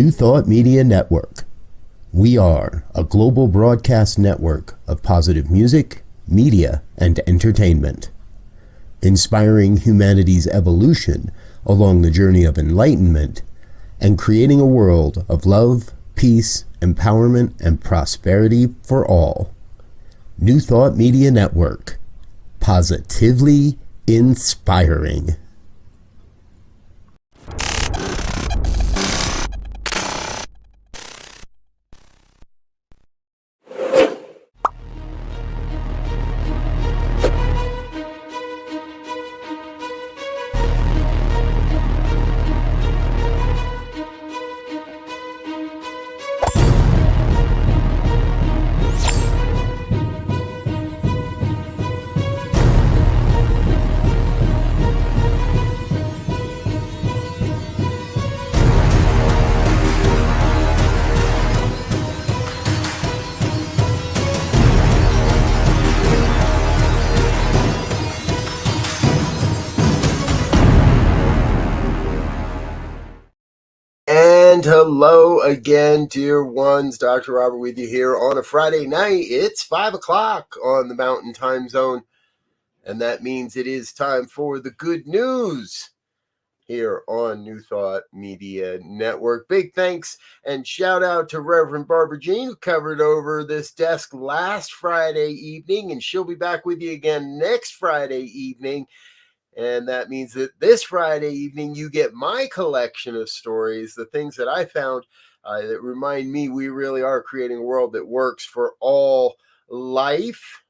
New Thought Media Network. We are a global broadcast network of positive music, media, and entertainment, inspiring humanity's evolution along the journey of enlightenment and creating a world of love, peace, empowerment, and prosperity for all. New Thought Media Network. Positively inspiring. And hello again, dear ones. Dr. Robert with you here on a Friday night. It's 5 o'clock on the Mountain Time Zone, and that means it is time for the good news here on New Thought Media Network. Big thanks and shout out to Rev Dr. Jean, who covered over this desk last Friday evening, and she'll be back with you again next Friday evening. And that means that this Friday evening, you get my collection of stories, the things that I found that remind me we really are creating a world that works for all life.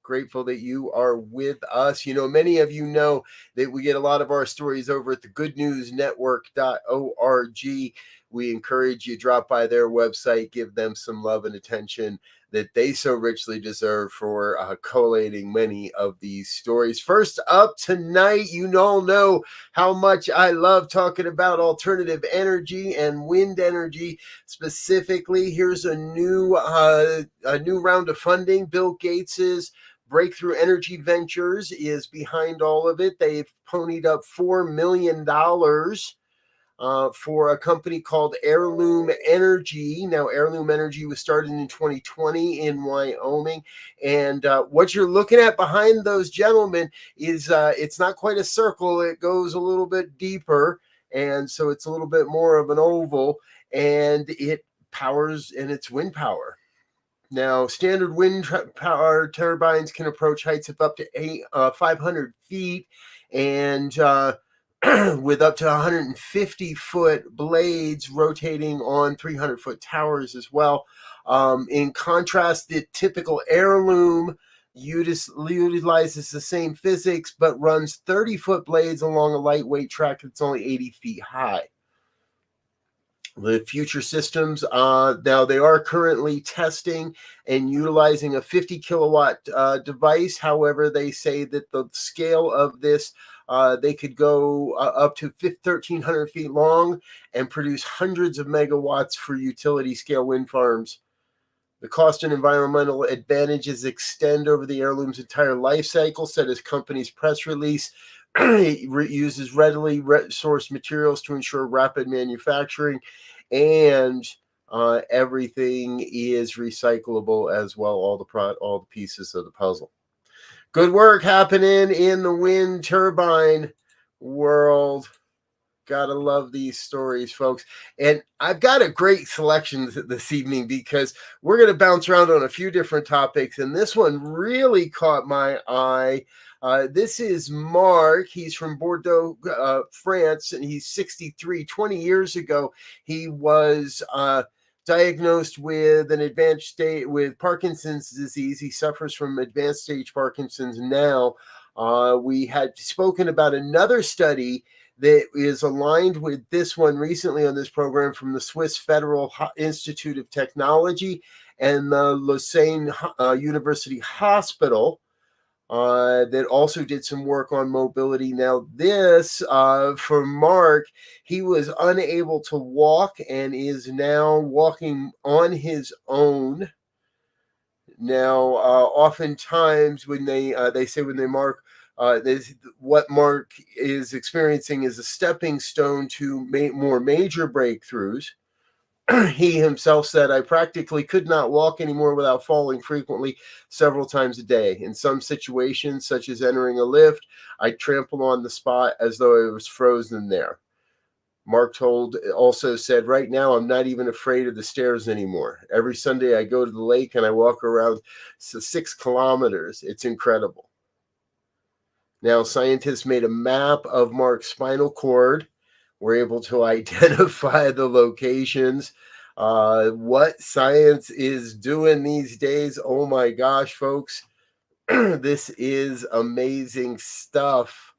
Grateful that you are with us. You know, many of you know that we get a lot of our stories over at the goodnewsnetwork.org. We encourage you to drop by their website, give them some love and attention that they so richly deserve for collating many of these stories. First up tonight, you all know how much I love talking about alternative energy and wind energy specifically. Here's a new round of funding. Bill Gates's Breakthrough Energy Ventures is behind all of it. They've ponied up $4 million for a company called Heirloom Energy. Now, Heirloom Energy was started in 2020 in Wyoming. And what you're looking at behind those gentlemen is it's not quite a circle. It goes a little bit deeper. And so it's a little bit more of an oval. And it powers, and it's wind power. Now, standard wind power turbines can approach heights of up to 500 feet and with up to 150-foot blades rotating on 300-foot towers as well. In contrast, the typical Heirloom utilizes the same physics but runs 30-foot blades along a lightweight track that's only 80 feet high. The future systems, now they are currently testing and utilizing a 50 kilowatt device. However, they say that the scale of this, they could go up to 1,300 feet long and produce hundreds of megawatts for utility scale wind farms. The cost and environmental advantages extend over the Heirloom's entire life cycle, said his company's press release. It uses readily sourced materials to ensure rapid manufacturing, and everything is recyclable as well, all the pieces of the puzzle. Good work happening in the wind turbine world. Gotta love these stories, folks. And I've got a great selection this evening because we're going to bounce around on a few different topics. And this one really caught my eye. This is Mark. He's from Bordeaux, France, and he's 63. 20 years ago, he was diagnosed with an advanced state with Parkinson's disease. He suffers from advanced stage Parkinson's now. We had spoken about another study that is aligned with this one recently on this program from the Swiss Federal Institute of Technology and the Lausanne University Hospital that also did some work on mobility. Now this, for Mark, he was unable to walk and is now walking on his own. Now, oftentimes when they say when they mark, what Mark is experiencing is a stepping stone to more major breakthroughs. He himself said, I practically could not walk anymore without falling frequently several times a day. In some situations, such as entering a lift, I trampled on the spot as though I was frozen there. Mark also said, right now, I'm not even afraid of the stairs anymore. Every Sunday, I go to the lake and I walk around 6 kilometers. It's incredible. Now, scientists made a map of Mark's spinal cord. We're able to identify the locations. What science is doing these days, oh my gosh, folks, this is amazing stuff.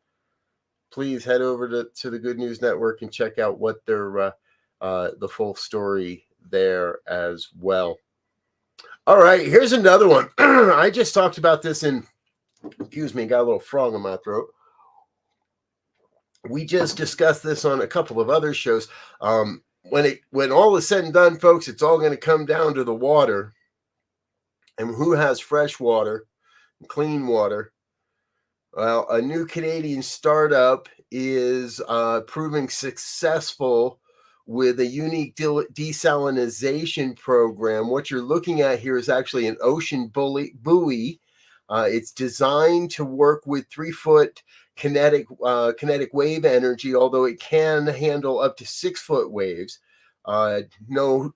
Please head over to the Good News Network and check out what their the full story there as well. All right, here's another one. I just talked about this in, excuse me, got a little frog in my throat. We just discussed this on a couple of other shows. When all is said and done, folks, it's all going to come down to the water and who has fresh water, clean water. Well, a new Canadian startup is proving successful with a unique desalinization program. What you're looking at here is actually an ocean buoy. It's designed to work with 3-foot kinetic wave energy, although it can handle up to 6-foot waves. No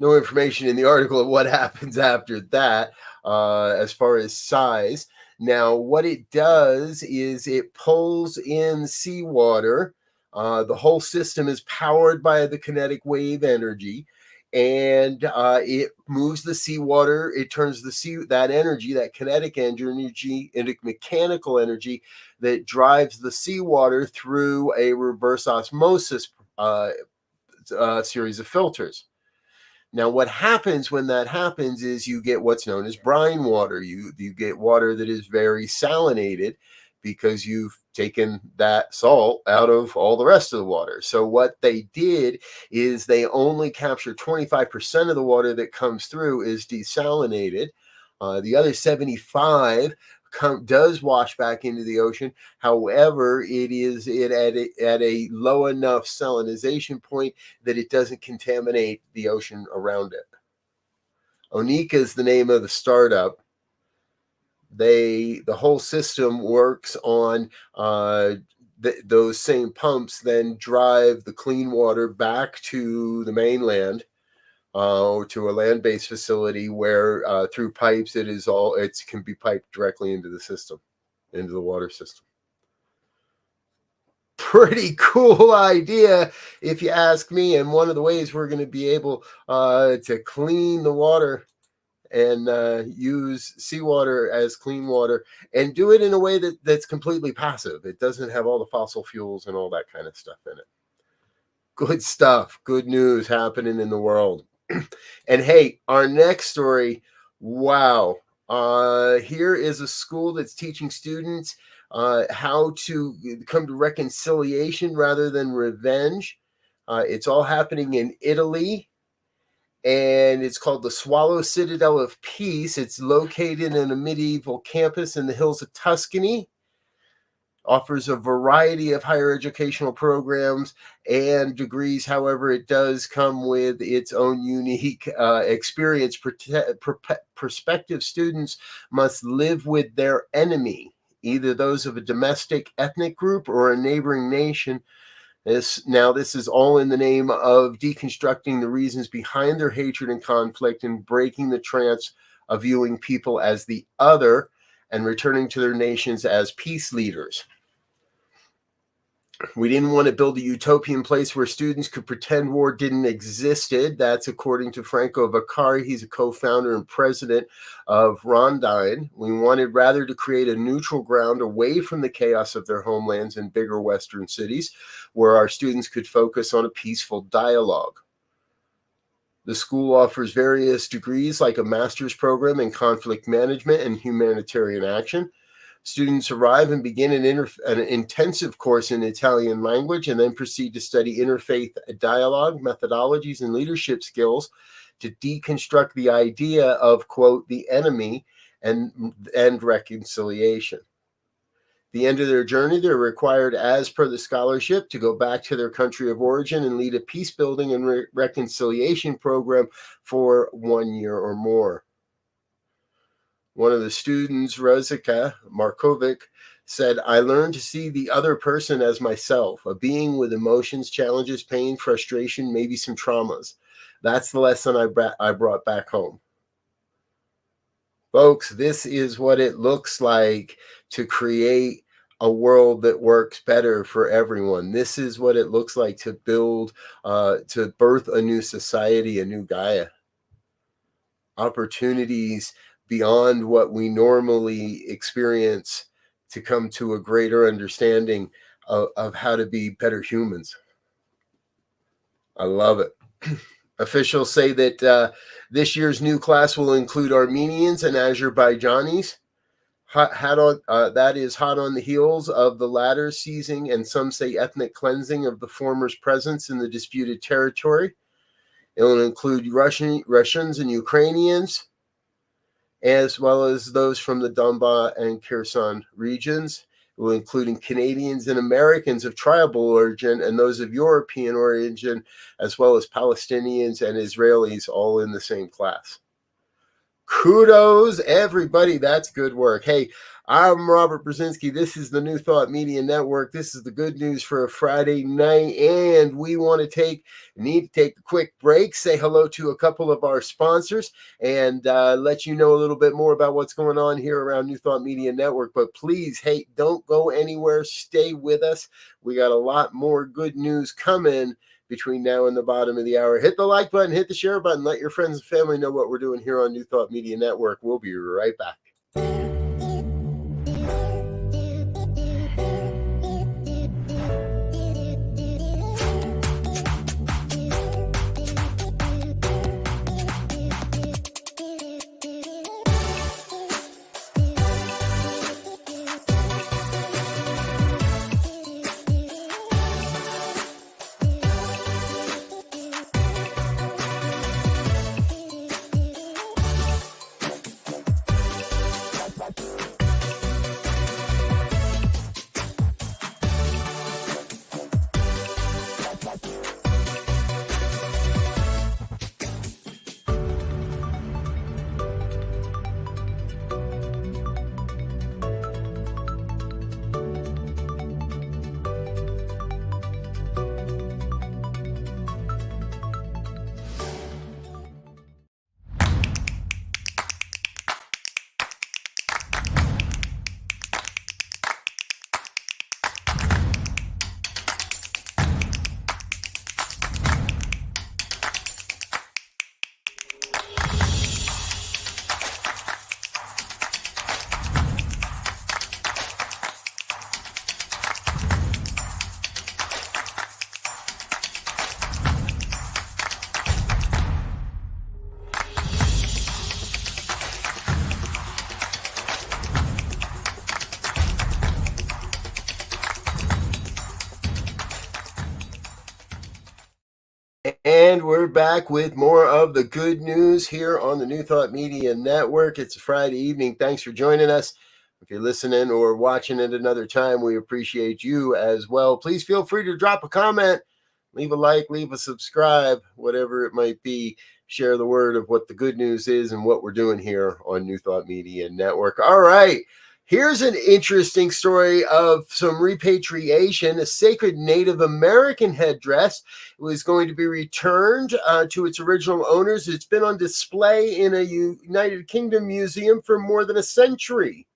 information in the article of what happens after that as far as size. Now, what it does is it pulls in seawater. The whole system is powered by the kinetic wave energy, and it moves the seawater. It turns that energy, that kinetic energy, into mechanical energy that drives the seawater through a reverse osmosis series of filters. Now, what happens when that happens is you get what's known as brine water. You get water that is very salinated because you've taken that salt out of all the rest of the water. So what they did is they only capture 25% of the water that comes through is desalinated. The other 75 does wash back into the ocean. However, it is at a low enough salinization point that it doesn't contaminate the ocean around it. Onika is the name of the startup. The whole system works on those same pumps, then drive the clean water back to the mainland. Or to a land-based facility where through pipes it can be piped directly into the system, into the water system. Pretty cool idea, if you ask me. And one of the ways we're going to be able to clean the water and use seawater as clean water, and do it in a way that's completely passive. It doesn't have all the fossil fuels and all that kind of stuff in it. Good stuff. Good news happening in the world. And hey, our next story, wow. Here is a school that's teaching students how to come to reconciliation rather than revenge. It's all happening in Italy, and it's called the Swallow Citadel of Peace. It's located in a medieval campus in the hills of Tuscany. Offers a variety of higher educational programs and degrees. However, it does come with its own unique experience. Prospective students must live with their enemy, either those of a domestic ethnic group or a neighboring nation. This is all in the name of deconstructing the reasons behind their hatred and conflict, and breaking the trance of viewing people as the other and returning to their nations as peace leaders. We didn't want to build a utopian place where students could pretend war didn't existed. That's according to Franco Vaccari. He's a co-founder and president of Rondine. We wanted rather to create a neutral ground away from the chaos of their homelands in bigger Western cities, where our students could focus on a peaceful dialogue. The school offers various degrees, like a master's program in conflict management and humanitarian action. Students arrive and begin an intensive course in Italian language, and then proceed to study interfaith dialogue, methodologies, and leadership skills to deconstruct the idea of, quote, the enemy and reconciliation. The end of their journey, they're required, as per the scholarship, to go back to their country of origin and lead a peace building and reconciliation program for 1 year or more. One of the students, Rozika Markovic, said, "I learned to see the other person as myself, a being with emotions, challenges, pain, frustration, maybe some traumas. That's the lesson I brought back home." Folks, this is what it looks like to create a world that works better for everyone. This is what it looks like to build, to birth a new society, a new Gaia. Opportunities beyond what we normally experience to come to a greater understanding of how to be better humans. I love it. Officials say that this year's new class will include Armenians and Azerbaijanis. That is hot on the heels of the latter seizing, and some say ethnic cleansing, of the former's presence in the disputed territory. It will include Russians and Ukrainians, as well as those from the Donbass and Kherson regions. It will include Canadians and Americans of tribal origin and those of European origin, as well as Palestinians and Israelis, all in the same class. Kudos, everybody. That's good work. Hey, I'm Robert Brzezinski. This is the New Thought Media Network. This is the good news for a Friday night, and we need to take a quick break, say hello to a couple of our sponsors, and let you know a little bit more about what's going on here around New Thought Media Network. But please, hey, don't go anywhere. Stay with us. We got a lot more good news coming between now and the bottom of the hour. Hit the like button, hit the share button, let your friends and family know what we're doing here on New Thought Media Network. We'll be right back. And we're back with more of the good news here on the New Thought Media Network. It's a Friday evening. Thanks for joining us. If you're listening or watching at another time, we appreciate you as well. Please feel free to drop a comment, leave a like, leave a subscribe, whatever it might be. Share the word of what the good news is and what we're doing here on New Thought Media Network. All right. Here's an interesting story of some repatriation. A sacred Native American headdress was going to be returned to its original owners. It's been on display in a United Kingdom museum for more than a century.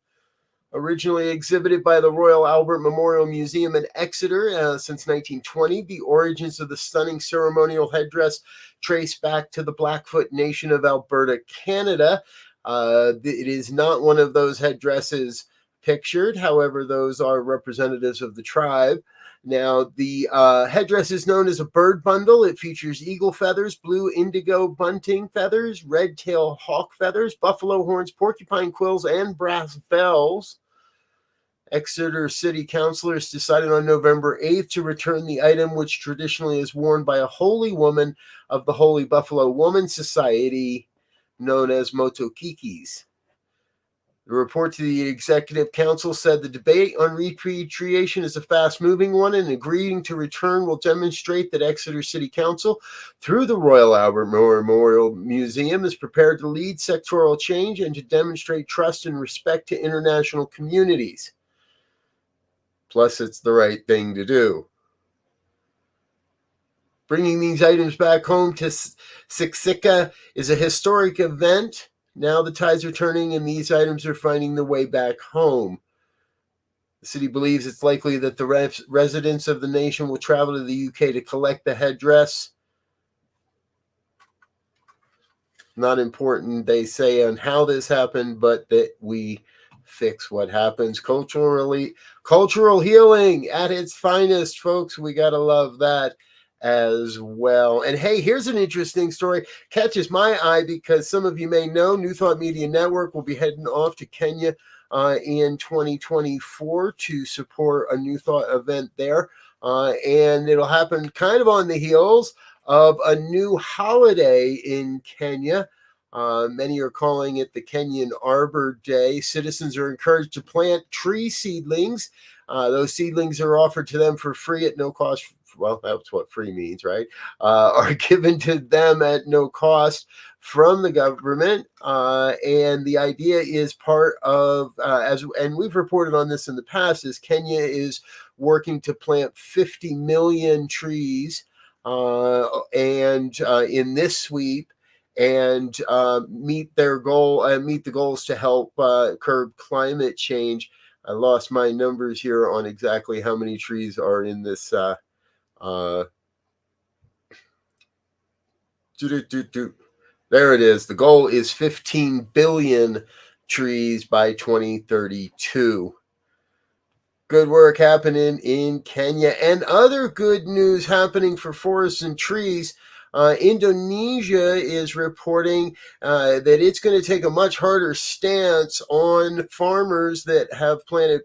Originally exhibited by the Royal Albert Memorial Museum in Exeter since 1920, the origins of the stunning ceremonial headdress trace back to the Blackfoot Nation of Alberta, Canada. It is not one of those headdresses pictured. However, those are representatives of the tribe. Now, the headdress is known as a bird bundle. It features eagle feathers, blue indigo bunting feathers, red-tailed hawk feathers, buffalo horns, porcupine quills, and brass bells. Exeter City Councilors decided on November 8th to return the item, which traditionally is worn by a holy woman of the Holy Buffalo Woman Society, known as Motokikis. The report to the Executive Council said the debate on repatriation is a fast-moving one, and agreeing to return will demonstrate that Exeter City Council, through the Royal Albert Memorial Museum, is prepared to lead sectoral change and to demonstrate trust and respect to international communities. Plus, it's the right thing to do. Bringing these items back home to Siksika is a historic event. Now the tides are turning and these items are finding their way back home. The city believes it's likely that the residents of the nation will travel to the UK to collect the headdress. Not important, they say, on how this happened, but that we fix what happens. Cultural healing at its finest, folks. We got to love that as well. And hey, here's an interesting story. Catches my eye because some of you may know New Thought Media Network will be heading off to Kenya in 2024 to support a New Thought event there. And it'll happen kind of on the heels of a new holiday in Kenya. Many are calling it the Kenyan Arbor Day. Citizens are encouraged to plant tree seedlings. Those seedlings are offered to them for free at no cost. Well, that's what free means, right? Are given to them at no cost from the government. And the idea is part of, and we've reported on this in the past, is Kenya is working to plant 50 million trees and in this sweep, and meet their goal, meet the goals to help curb climate change. I lost my numbers here on exactly how many trees are in this. There it is. The goal is 15 billion trees by 2032. Good work happening in Kenya, and other good news happening for forests and trees. Indonesia is reporting that it's going to take a much harder stance on farmers that have created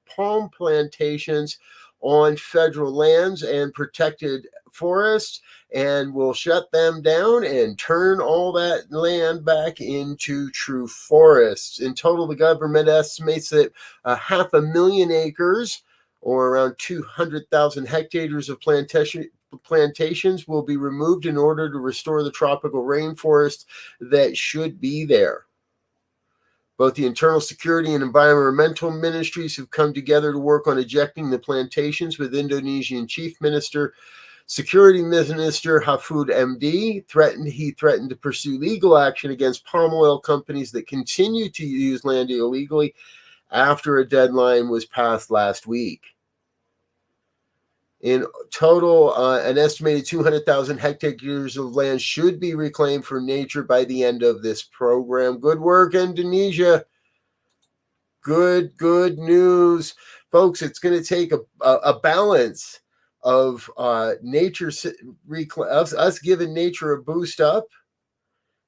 palm plantations on federal lands and protected forests, and will shut them down and turn all that land back into true forests. In total, the government estimates that 500,000 acres, or around 200,000 hectares of plantations will be removed in order to restore the tropical rainforest that should be there. Both the Internal Security and Environmental Ministries have come together to work on ejecting the plantations, with Indonesian Security Minister Mahfud MD threatened to pursue legal action against palm oil companies that continue to use land illegally after a deadline was passed last week. In total, an estimated 200,000 hectares of land should be reclaimed for nature by the end of this program. Good work, Indonesia. Good news. Folks, it's going to take a balance of nature, us giving nature a boost up,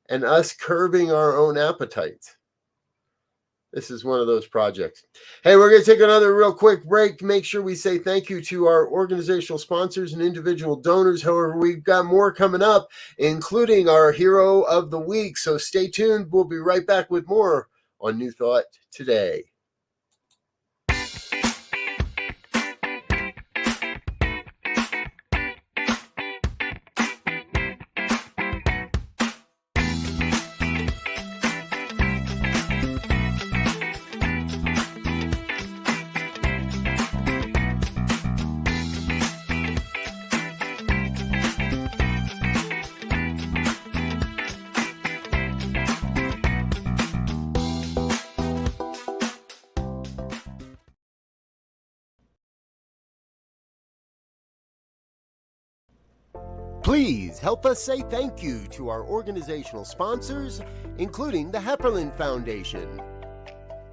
and us curbing our own appetites. This is one of those projects. Hey, we're going to take another real quick break. Make sure we say thank you to our organizational sponsors and individual donors. However, we've got more coming up, including our hero of the week. So stay tuned. We'll be right back with more on New Thought Today. Please help us say thank you to our organizational sponsors, including the Hepperlin Foundation,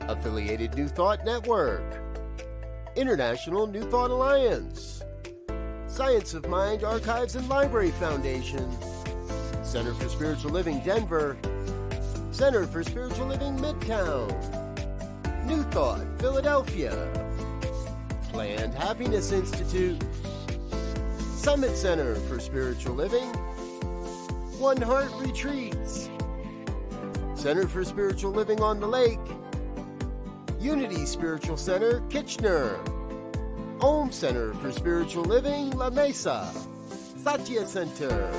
Affiliated New Thought Network, International New Thought Alliance, Science of Mind Archives and Library Foundation, Center for Spiritual Living Denver, Center for Spiritual Living Midtown, New Thought Philadelphia, Planned Happiness Institute, Summit Center for Spiritual Living, One Heart Retreats, Center for Spiritual Living on the Lake, Unity Spiritual Center, Kitchener, Om Center for Spiritual Living, La Mesa, Satya Center,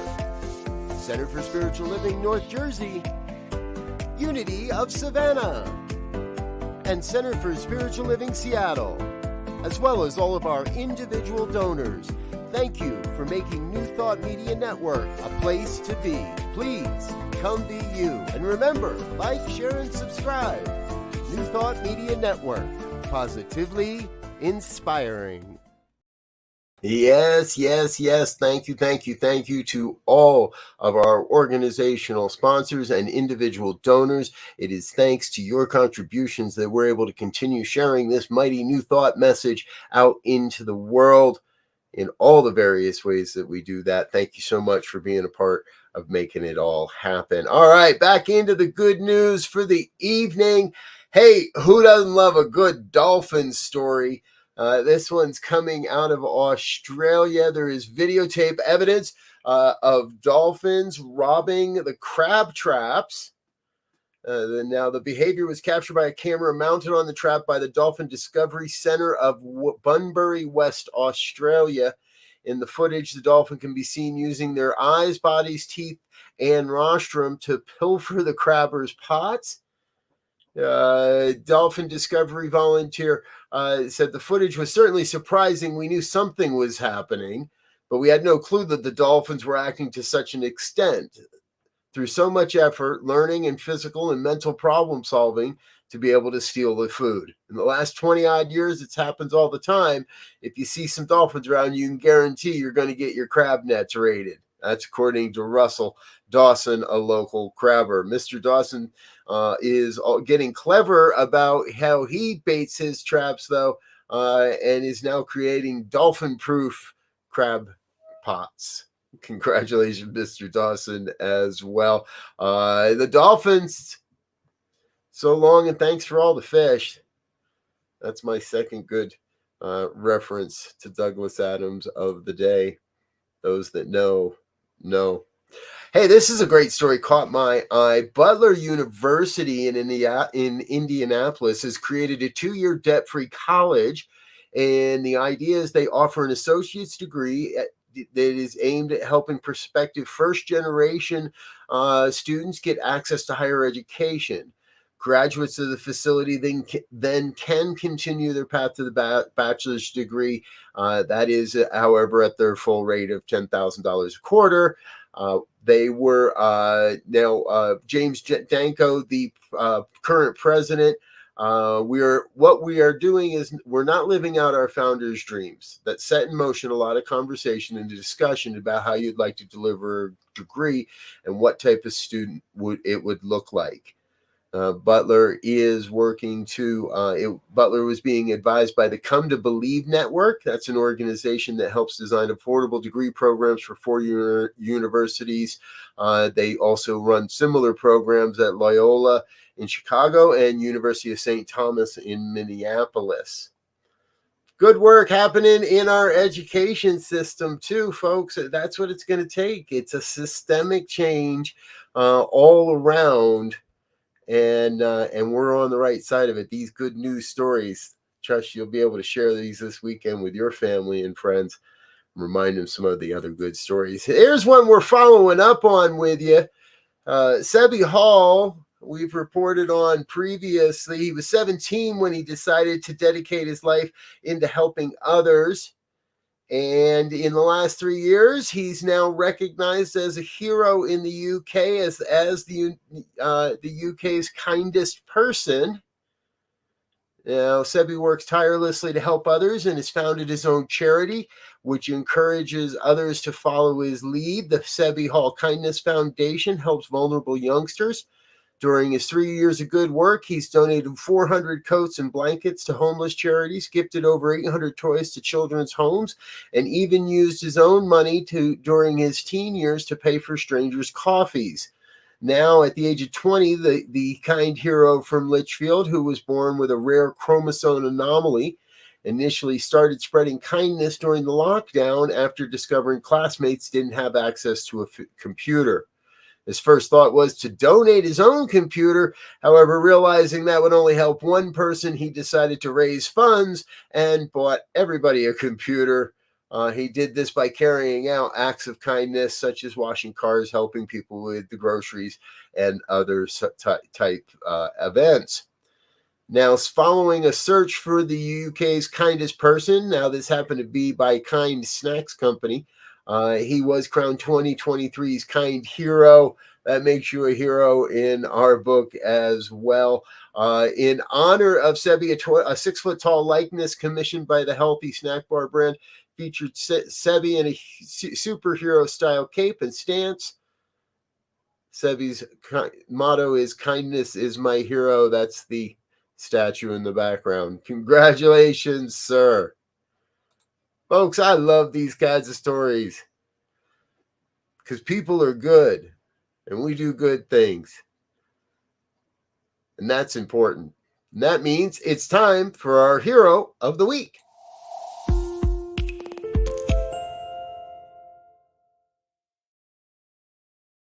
Center for Spiritual Living, North Jersey, Unity of Savannah, and Center for Spiritual Living, Seattle, as well as all of our individual donors. Thank you for making New Thought Media Network a place to be. Please come be you. And remember, like, share, and subscribe. New Thought Media Network, positively inspiring. Yes, yes, yes. Thank you, thank you, thank you to all of our organizational sponsors and individual donors. It is thanks to your contributions that we're able to continue sharing this mighty New Thought message out into the world in all the various ways that we do that. Thank you so much for being a part of making it all happen. All right, back into the good news for the evening. Hey, who doesn't love a good dolphin story? This one's coming out of Australia. There is videotape evidence of dolphins robbing the crab traps. Now, the behavior was captured by a camera mounted on the trap by the Dolphin Discovery Centre of Bunbury, West Australia. In the footage, the dolphin can be seen using their eyes, bodies, teeth, and rostrum to pilfer the crabbers' pots. Dolphin Discovery volunteer said the footage was certainly surprising. We knew something was happening, but we had no clue that the dolphins were acting to such an extent. Through so much effort, learning, and physical and mental problem solving to be able to steal the food. In the last 20 odd years, it happens all the time. If you see some dolphins around, you can guarantee you're going to get your crab nets raided. That's according to Russell Dawson, a local crabber. Mr. Dawson is getting clever about how he baits his traps, though, and is now creating dolphin-proof crab pots. Congratulations, Mr. Dawson, as well. The dolphins, so long, and thanks for all the fish. That's my second good reference to Douglas Adams of the day. Those that know. Hey, this is a great story, caught my eye. Butler University in Indianapolis has created a 2-year debt-free college, and the idea is they offer an associate's degree that is aimed at helping prospective first-generation students get access to higher education. Graduates of the facility then can continue their path to the bachelor's degree. That is, however, at their full rate of $10,000 a quarter. They were James Danko, the current president. What we are doing is we're not living out our founders' dreams. That set in motion a lot of conversation and discussion about how you'd like to deliver a degree and what type of student it would look like. Butler is working to, Butler was being advised by the Come to Believe Network. That's an organization that helps design affordable degree programs for four-year universities. They also run similar programs at Loyola in Chicago and University of St. Thomas in Minneapolis. Good work happening in our education system too, folks. That's what it's going to take. It's a systemic change all around. And we're on the right side of it. These good news stories, trust you'll be able to share these this weekend with your family and friends. Remind them some of the other good stories. Here's one we're following up on with you. Sebi Hall, we've reported on previously. He was 17 when he decided to dedicate his life into helping others. And in the last 3 years, he's now recognized as a hero in the UK as the UK's kindest person. Now, Sebi works tirelessly to help others and has founded his own charity, which encourages others to follow his lead. The Sebi Hall Kindness Foundation helps vulnerable youngsters. During his 3 years of good work, he's donated 400 coats and blankets to homeless charities, gifted over 800 toys to children's homes, and even used his own money during his teen years to pay for strangers' coffees. Now, at the age of 20, the kind hero from Litchfield, who was born with a rare chromosome anomaly, initially started spreading kindness during the lockdown after discovering classmates didn't have access to a computer. His first thought was to donate his own computer. However, realizing that would only help one person, he decided to raise funds and bought everybody a computer. He did this by carrying out acts of kindness, such as washing cars, helping people with the groceries, and other type events. Now, following a search for the UK's kindest person, now this happened to be by Kind Snacks Company, he was crowned 2023's Kind Hero. That makes you a hero in our book as well. In honor of Sebi, a 6 foot tall likeness commissioned by the Healthy Snack Bar brand featured Sebi in a superhero style cape and stance. Sebi's motto is "Kindness is my hero." That's the statue in the background. Congratulations, sir. Folks, I love these kinds of stories because people are good and we do good things. And that's important. And that means it's time for our hero of the week.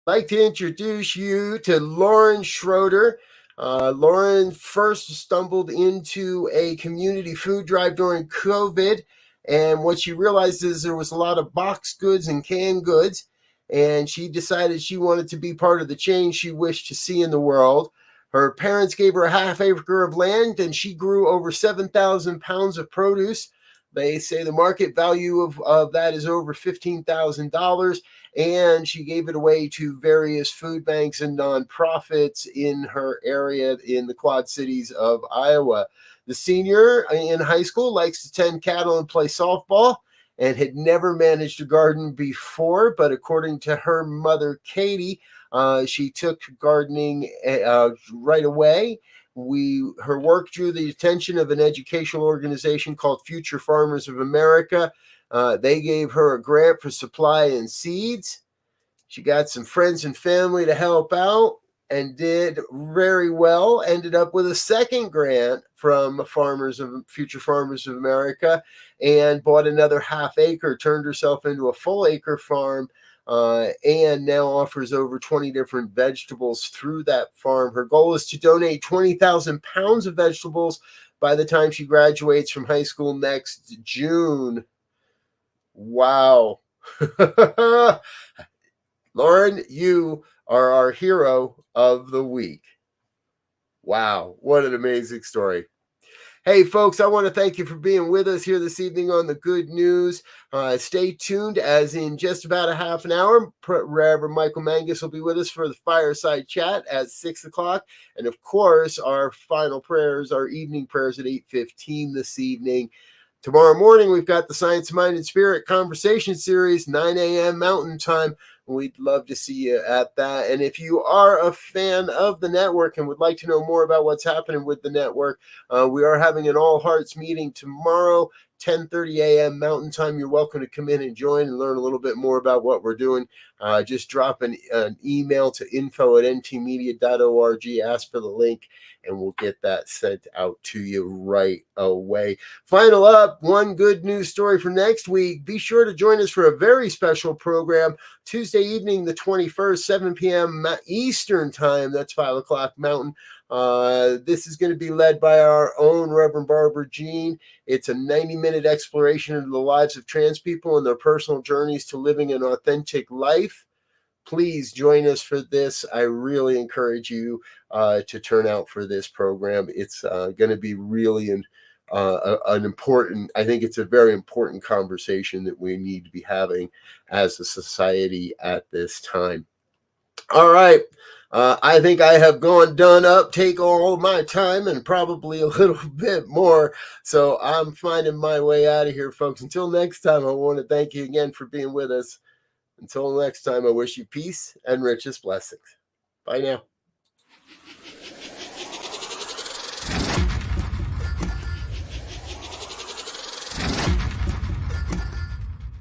I'd like to introduce you to Lauren Schroeder. Lauren first stumbled into a community food drive during COVID, and what she realized is there was a lot of boxed goods and canned goods, and she decided she wanted to be part of the change she wished to see in the world. Her parents gave her a half acre of land, and she grew over 7,000 pounds of produce. They say the market value of that is over $15,000, and she gave it away to various food banks and nonprofits in her area in the Quad Cities of Iowa. The senior in high school likes to tend cattle and play softball and had never managed a garden before, but according to her mother, Katie, she took gardening right away. Her work drew the attention of an educational organization called Future Farmers of America. They gave her a grant for supply and seeds. She got some friends and family to help out and did very well. Ended up with a second grant from Future Farmers of America and bought another half acre, turned herself into a full acre farm, and now offers over 20 different vegetables through that farm. Her goal is to donate 20,000 pounds of vegetables by the time she graduates from high school next June. Wow. Lauren, you are our hero of the week. Wow, what an amazing story. Hey, folks, I want to thank you for being with us here this evening on the Good News. Stay tuned, as in just about a half an hour, Reverend Michael Mangus will be with us for the fireside chat at 6 o'clock. And, of course, our final prayers, our evening prayers at 8:15 this evening. Tomorrow morning, we've got the Science, Mind, and Spirit Conversation Series, 9 a.m. Mountain Time. We'd love to see you at that. And if you are a fan of the network and would like to know more about what's happening with the network, we are having an all hearts meeting tomorrow, 10:30 a.m. Mountain Time. You're welcome to come in and join and learn a little bit more about what we're doing. Just drop an email to info@ntmedia.org, ask for the link, and we'll get that sent out to you right away. Final up, one good news story for next week. Be sure to join us for a very special program Tuesday evening, the 21st, 7 p.m. Eastern Time. That's 5 o'clock Mountain. This is going to be led by our own Reverend Barbara Jean. It's a 90-minute exploration into the lives of trans people and their personal journeys to living an authentic life. Please join us for this. I really encourage you to turn out for this program. It's going to be really an important, I think it's a very important conversation that we need to be having as a society at this time. All right. I think I have done up, take all my time and probably a little bit more. So I'm finding my way out of here, folks. Until next time, I want to thank you again for being with us. Until next time, I wish you peace and richest blessings. Bye now.